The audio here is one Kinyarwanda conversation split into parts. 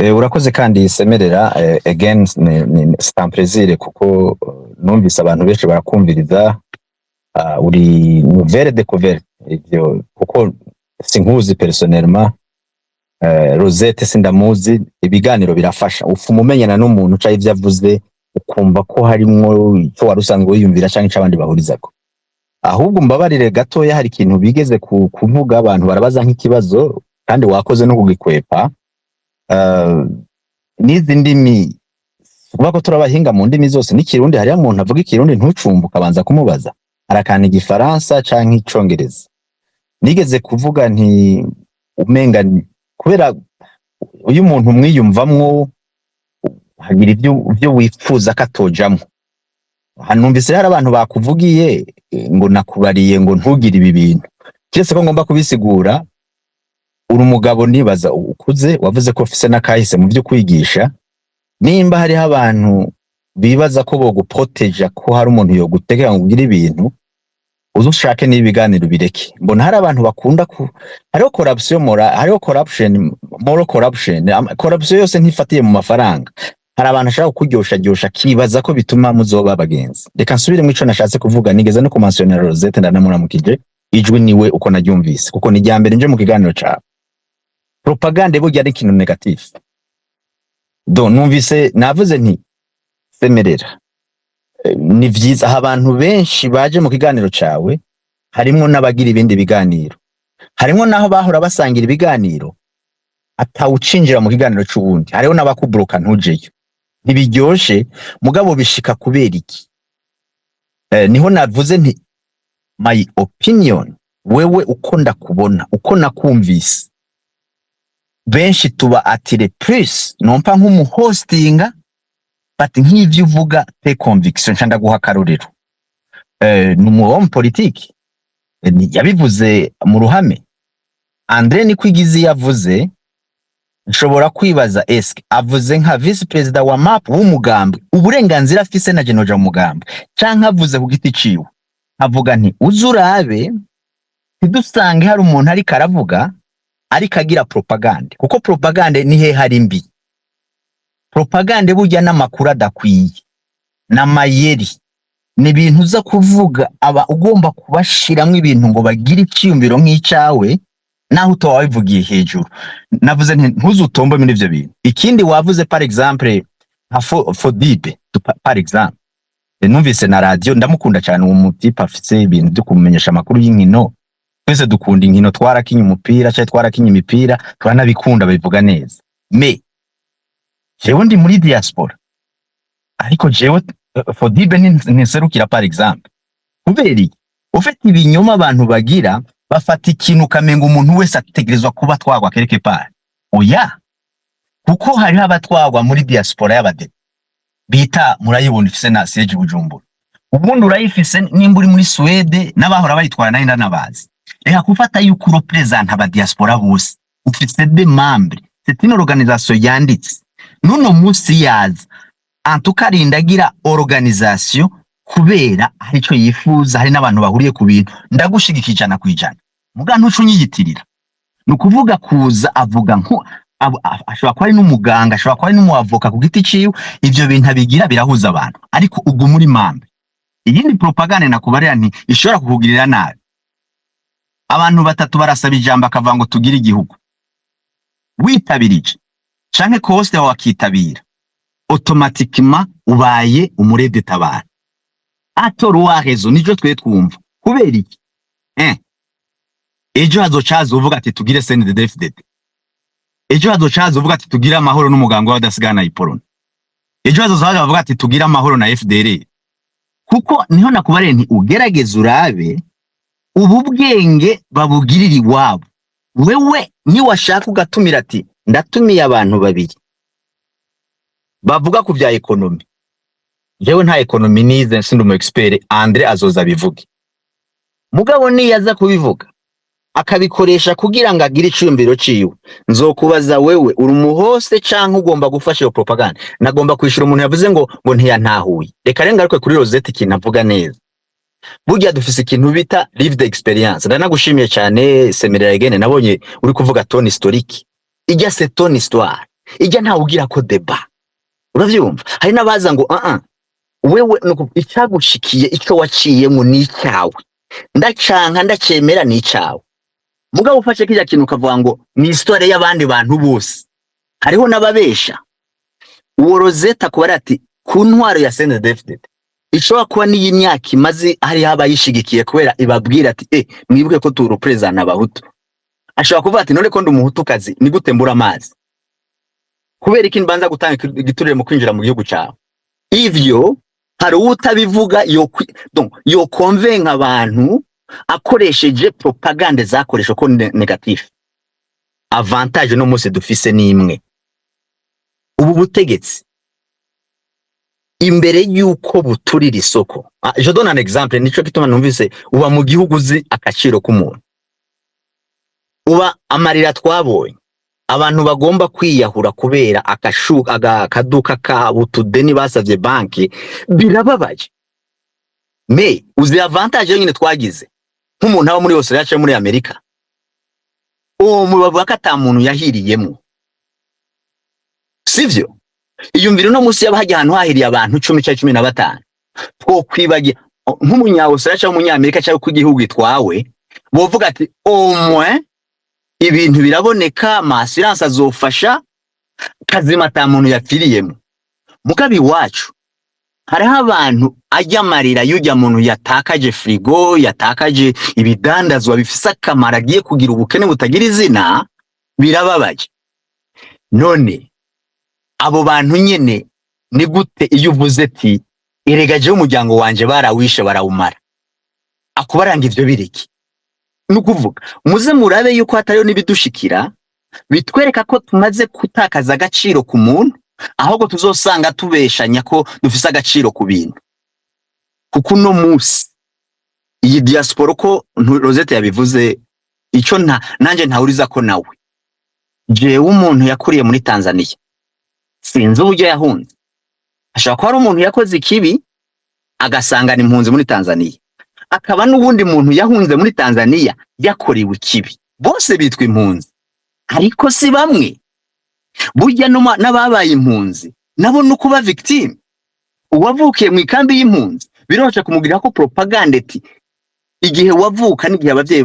Urakoze kandi semerera again c'est un plaisir kuko numvise abantu benshi barakumviriza uri nouvelle découverte ivyo kuko sinkuzi personnellement Rosette sindamuzi ibiganiro birafasha ufuma umenyana n'umuntu uca ivyo avuze ukumva ko harimwo icyo warusanzwe wiyumvira canke icabandi bahurizako ahubwo mbabarire gatoya hari ikintu bigeze kuvuga abantu barabaza nk'ikibazo kandi wakoze no kugikwepa nizi ndimi kuba ko turabahinga mu ndimi zose n'ikirundi hari umuntu avuga ikirundi ntucumbuka abanza kumubaza arakana igifaransa canke icongereza nigeze kuvuga nti umenga kubera uyu muntu mwiyumvamwo hagira ibyo wifuza katojamwo hanumvise hari abantu bakuvugiye ngo nakubariye ngo ntugire ibi bintu cyese ko ngomba kubisigura uri umugabo nibaza ukuze wavuze ko ufise nakahise mu byo kwigisha nimba hari abantu bibaza ko boguproteja ko hari umuntu yo gutegeka ngo ugire ibintu uzushake n'ibiganiro bireke mbona hari abantu bakunda hariho corruption hariho moral corruption yose ntifatiye mu mafaranga hari abantu ashaka kuryosha kibaza ko bituma muzoba abagenzi reka nsubire mu ico nashatse kuvuga nigeze no kumentionera Rosette ndanamuramukije ijwi niwe uko naryumvise kuko ni ryambere nje mu kiganiro cyawe propagande burya ari ikintu negative donc numvise navuze nti semerera ni vyiza abantu benshi baje mu kiganiro cyawe harimo n'abagira ibindi biganiro harimo naho bahora basangira ibiganiro atawucinjira mu kiganiro cy'ubundi hariho n'abakubroka ntujeyo ntibiryoshe mugabo bishika kubera iki niho navuze nti my opinion wewe uko ndakubona uko nakumvise benshi tuba atire plus nompa nk'umuhostinga but nk'ivyo uvuga te conviction nshanda guha karorero n'umuhomo politique yabivuze mu ruhame André Nikwigizi yavuze nshobora kwibaza eske avuze nka vice president wa MAP w'umugambwe uburenganzira afise na genoja umugambwe canke avuze ku giti ciwe avuga nti uzurabe tidusange hari umuntu ari karavuga ari kagira propagande kuko propagande ni he hari mbi propagande burya n'amakuru adakwiye na mayeri ni ibintu uza kuvuga aba ugomba kubashiramwe ibintu ngo bagire icyumviro nk'icyawe naho utawabivugiye hejuru navuze nti ntuzutombe muri ivyo bintu ikindi wavuze par exemple Fodibe par exemple numvise na radio ndamukunda cyane uwo mutipa afite ibintu byo kumenyesha amakuru y'inkino twese dukunda inkino twarakinye umupira cyangwa twarakinye imipira twanabikunda babivuga neza me jewe ndi muri diaspora ariko jewe Fodibe ntiserukira par exemple kubera ufite ibinyoma abantu bagira bafata ikintu kamenga umuntu wese ategerezwa kuba twagwa quelque part oya kuko hari abatwagwa muri diaspora y'abade bita murayibona ifise na siege Bujumbura ubundi urayifise nimba uri muri Swede n'abahora bayitwara nayo ndanabazi reka kufata yuko represent aba diaspora bose ufise des membres c'est une organisation yanditse nuno musi yaza antukarindagira organisation kubera arico yifuza hari n'abantu bahuriye ku bintu ndagushigikijana kwijana muga ntucunyiyitirira nukuvuga kuza avuga nko ashobora kuba ari n'umuganga ashobora kuba ari n'umuavoka ku giti ciwe ivyo bintu abigira birahuza abantu ariko ubwo muri mambe iyindi propaganda nakubarira nti ishobora kukugirira nabi abantu batatu barasaba ijambo akavuga ngo tugire igihugu witabirije canke kose wakitabira automatiquement ubaye umurede tabara atorwa rezo nijo twe twumva kubera iki ejo hazocaza uvuga ati tugire CNDD-FDD ejo hazocaza uvuga ati tugire amahoro n'umuganga w'abadasigana iporona ejo hazocaza uvuga ati tugire amahoro na FDR kuko niho nakubare nti ugerageza urabe ubu bwenge babugirira iwabo wewe ni washaka ugatumira ati ndatumiye abantu babiri bavuga ku bya economy jewe nta economy nize nsindi umu expert André azoza bivuge mugabo ni yaza kubivuga akabikoresha kugira ngo agire icyumbiro ciwe nzokubaza wewe uri umuhose canke ugomba gufasha iyo propaganda nagomba kwishura umuntu yavuze ngo ntiyantahuye reka renga ariko kuri Rosette ikintu avuga neza burya dufise ikintu bita lived experience ndanagushimiye cyane semerera again nabonye uri kuvuga tone historique ijya c'est ton histoire ijya ntawe ugira ko deba. Uravyumva? Hari nabaza ngo wewe icagushikiye ico waciyemo ni icyawe, ndacanka ndacemera ni icyawe. Mugabo ufashe kijya kintu ukavuga ngo ni histoire y'abandi bantu bose, hariho n'ababesha. Uwo Rosette kuba ati ku ntwaro ya CNDD-FDD ishobora kuba n'iyi myaka imaze hari abayishigikiye kubera ibabwira ati mwibuke ko turi president abahutu. Ashobora kuvuga ati none ko ndi umuhutukazi ni gute mbura amazi, kubera iki mbanza gutanga igiturire mu kwinjira mu gihugu cyawe. Ivyo hari utabivuga yo convaincre abantu akoresheje propagande zakoresha ko negatif. Avantage no munsi dufise ni imwe, ubu butegetsi imbere yuko buturira isoko. Je donne un exemple, nico kituma numvise uba mu gihugu uzi akaciro k'umuntu, uba amarira twabonye abantu bagomba kwiyahura kubera akaduka ka butudeni basavye banki, birababaje. Me uzi avantage nyine twagize nk'umuntu aba muri Australia cyangwa muri Amerika, mubavuga ko ata muntu yahiriyemo, sivyo? Iyumvire no musi y'abahajya ahantu hahiriye abantu 10 cyangwa 15, two kwibagira nk'umunya Australia cyangwa umunyamerika cyangwa ku gihugu itwawe, bovuga ati au moins ibintu biraboneka, assurance azofasha, kazima ata muntu yapfiriyemo. Mugabi wacu hariho abantu ajya marira yujya muntu yatakaje frigo, yatakaje ibidandazwa bifise akamaro, agiye kugira ubukene butagira izina, birababaje. None abo bantu nyene ni gute iyo uvuze ati eregaje umuryango wanje barawishe barawumara, akubaranga ivyo biriki? Nukuvuga muze murabe yuko hatariyo nibidushikira bitwereka ko tumaze kutakaza agaciro ku muntu, ahubwo tuzosanga tubeshanya ko dufise agaciro ku bintu. Kuko no musi iyi diaspora ko Rosette yabivuze, ico nanje ntahuriza ko nawe. Jewe umuntu yakuriye muri Tanzania sinzi uburyo yahunze, ashaka ko ari umuntu yakoze ikibi agasangana impunzi muri Tanzania, akaba n'ubundi muntu yahunze muri Tanzania yakorewe ikibi, bose bitwa impunzi ariko si bamwe. Burya n'ababaye impunzi nabo nuko ba victime. Uwavukiye mu ikambi y'impunzi birosha kumugirira ko propaganda ati igihe wavuka n'igihe abavyeyi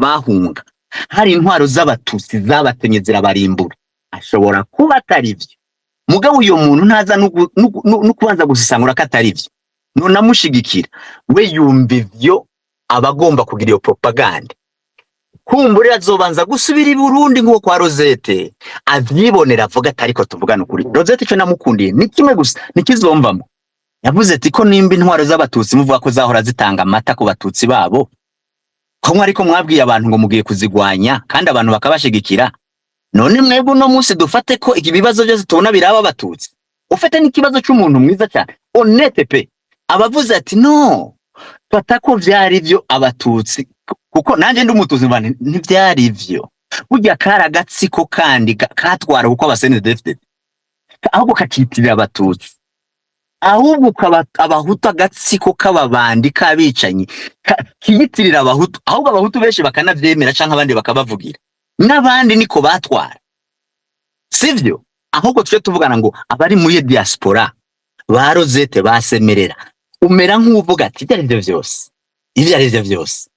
bahunga hari intwaro z'abatutsi zabatenye zirabarimbura, ashobora kuba atari byo. Mugabo uyo muntu ntaza no kubanza gusisangura ko atari byo, none amushigikira we yumva ivyo abagomba kugira iyo propaganda. Kumbure azobanza gusubira i Burundi nk'uko kwa Rosette avyibonera avuga ati ariko tuvugana ukuri. Rosette ico namukundiye ni kimwe gusa nikizomvamo, yavuze ati ko nimba intwaro z'abatutsi muvuga ko zahora zitanga amata ku batutsi babo, ko ariko mwabwiye abantu ngo mugiye kuzigwanya kandi abantu bakabashigikira, none mwebwe no munsi dufate ko iki bibazo byose tubona biraba abatutsi, ufite n'ikibazo cy'umuntu mwiza cyane honnête pe abavuze ati no fata ko vyari byo abatutsi, kuko nanje ndi umutuzi bane ntivyari ivyo. Burya karagatsiko kandi katwara uko abasenedefite ahubwo kakitirira abatutsi, ahubwo abahutu agatsiko k'ababandi kabicanyi kiyitirira abahutu, ahubwo abahutu benshi bakanavyemera canke abandi bakabavugira, n'abandi niko batwara, sivyo? Ahubwo tuje tuvugana ngo abari muri diaspora ba Rosette basemerera, umera nk'uvuga ati ivyo arivyo vyose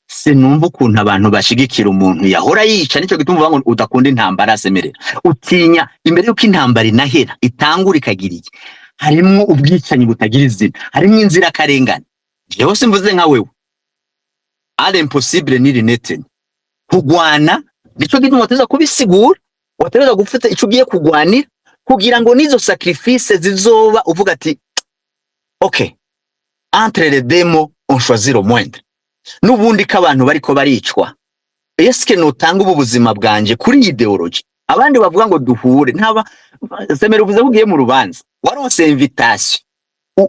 sinumva ukuntu abantu bashigikira umuntu yahora yica. Nico gituma ngo udakunda intambara asemerera, utinya imbere yuko intambara inahera itangura ikagira iki, harimwo ubwicanyi butagira izina, harimwo inzira karengane. Jewe simvuze nka wewe ari impossible ni rinete kugwana. Nico gituma wateza kubisigura, wateza gufata ico ugiye kugwanira kugira ngo nizo sacrifice zizoba uvuga ati okay, entre les demo on choisit le moindre. Nubundi k'abantu bariko baricwa, eske notanga ubu buzima bwanje kuri ideology? Abandi bavuga ngo duhure, ntaba semera uvuze ugiye mu rubanza waronse invitation,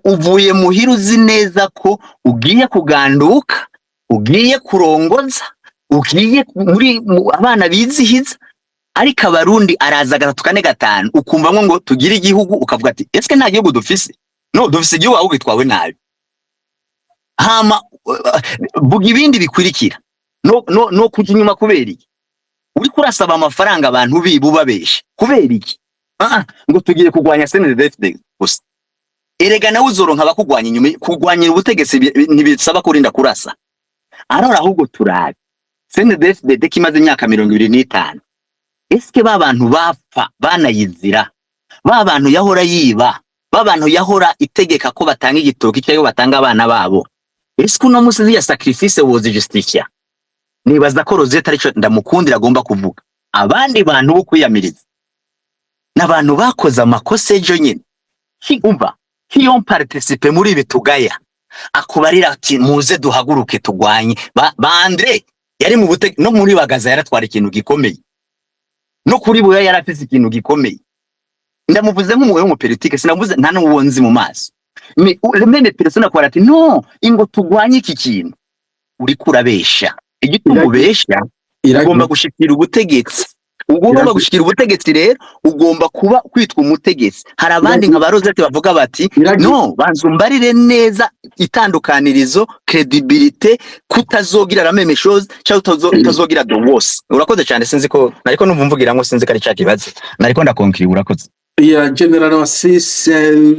uvuye muhira uzi neza ko ugiye kuganduka, ugiye kurongoza, ugiye muri abana bizihiza, ariko abarundi araza gatatu kane gatanu ukumva ngo tugire igihugu, ukavuga ati eske nta gihugu dufise? No, dufise igihugu ahubwo gitwawe nabi. Hama buga ibindi bikurikira no kuja inyuma kubera iki? uri kurasaba amafaranga abantu bibubabesha kubera iki ngo tugiye kugwanya CNDD-FDD gusa erega nawe uzoronka abakugwanya inyuma kugwanya ubutegetsi ntibisaba kurinda kurasa arora ahubwo turabe CNDD-FDD kimaze imyaka 25 eske babantu bapfa banayizira babantu yahora yiba babantu yahora itegeka ko batanga igitoki cyayo batanga abana babo eske uno musi ya sacrifice wozi justicia nibaza ko Rosette arico ndamukundira agomba kuvuga abandi bantu bo kwiyamiriza n'abantu bakoze amakosa ejo nyine umva kiyo participe muri ibi tugaya akubarira ati muze duhaguruke tugwanye ba Andre yari mu bute no muri bagaza yaratwara ikintu gikomeye no kuri buya yarafise ikintu gikomeye ndamuvuze nk'umuwe mu politique sinavuze nta n'uwonzi mu maso le mene persona kwa ati no ingo tugwanye iki kintu uri kurabesha igitubesha ugomba gushikira ubutegetsi ugomba gushikira ubutegetsi rero ugomba kuba kwitwa umutegetsi hari abandi nka Rosette bavuga bati no banzumbarire neza itandukanirizo credibility kutazogira la même chose cyangwa utazogira the worst urakoze cyane sinzi ko nariko numvugira ngo sinzi kari cyakibaze nariko ndakonkira urakoze ya general Assis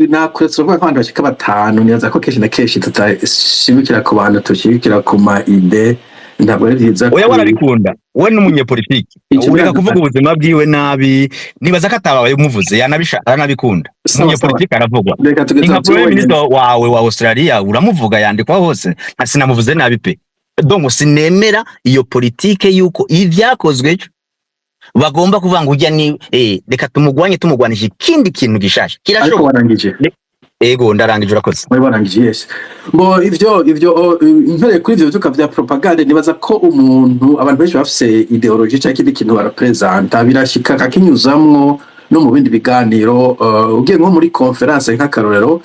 nakuretse uvuga ko bashika batanu niyaza ko keshi na keshi tutashimikira ku bantu tushimikira ku ma ide ntabwo ari byiza oya warabikunda we n'umunyepolitiki ureka kuvuga ubuzima bwiwe nabi nibaza ko atabaye umuvuze yanabisha aranabikunda umunyepolitiki aravugwa nka prime minister wawe wa Australia uramuvuga yandikwa hose sinamuvuze nabi pe donc sinemera iyo politike yuko ivyakozwe bagomba kuvanga ujya ni reka tumugwanije ikindi kintu gishasha kirashoboka ego ndarangije urakoze barangije yes bo ivyo impere kuri ivyo tuka vya propaganda nibaza ko umuntu abantu benshi bafise ideology cyangwa ikindi kintu barapresenta birashika kakinyuzamwo no mu bindi biganiro ugiye nko muri conference nk'akarorero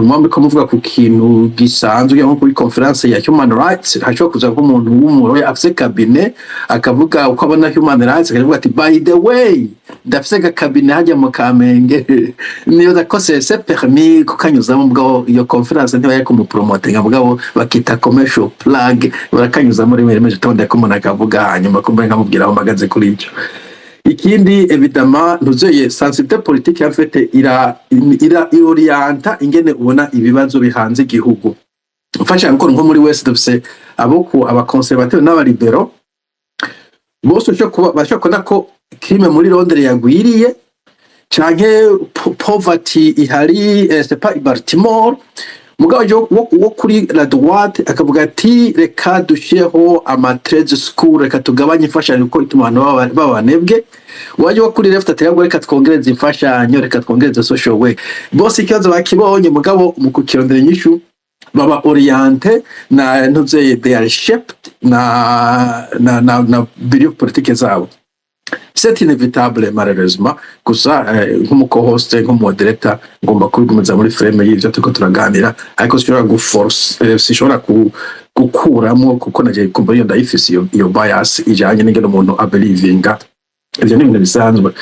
mwambi ko muvuga ku kintu gisanzwe nko kuri conference ya human rights hacho kuza nk'umuntu w'umuro afise cabinet akavuga uko abona human rights akavuga ati by the way ndafise cabinet hajya mu Kamenge niyo dakose c'est permis kukanyuzamo bwo iyo conference ntibaye ko mu promoting bwo bakita commercial plug barakanyuzamo rimwe rimwe tonde ko umuntu akavuga hanyuma ko mbenga mubwira aho magaze kuri ico ikindi évidemment ntuzoye sensibilité politique en fait ira orienta ingene ubona ibibazo bihanze igihugu mfasha encore nko muri West dufise aboko aba conservateur n'aba libero bose cyo kuba bashaka ko crime muri Londres yagwiriye canke poverty ihari c'est pas Baltimore mugabo wo kuri la droite akavuga ati reka dushireho amatrade school reka tugabanye imfashanyo ko itumano babanebwe waje wo kuri left atego reka twongereza imfashanyo reka twongereza social way bose ikibazo bakibonye mugabo mu kukirondera inyishu baba orienté na ntuze they are shaped na belief politique zabo c'est inévitable malheureusement gusa nk'umuco-host nk'umodirector ngomba kubigumiza muri frame y'ivyo tuko turaganira ariko sishobora guforce sishobora gukuramo kuko nagiye kumva iyo ndayifise iyo bias ijanye n'ingene umuntu abelievinga ivyo ni ibintu bisanzwe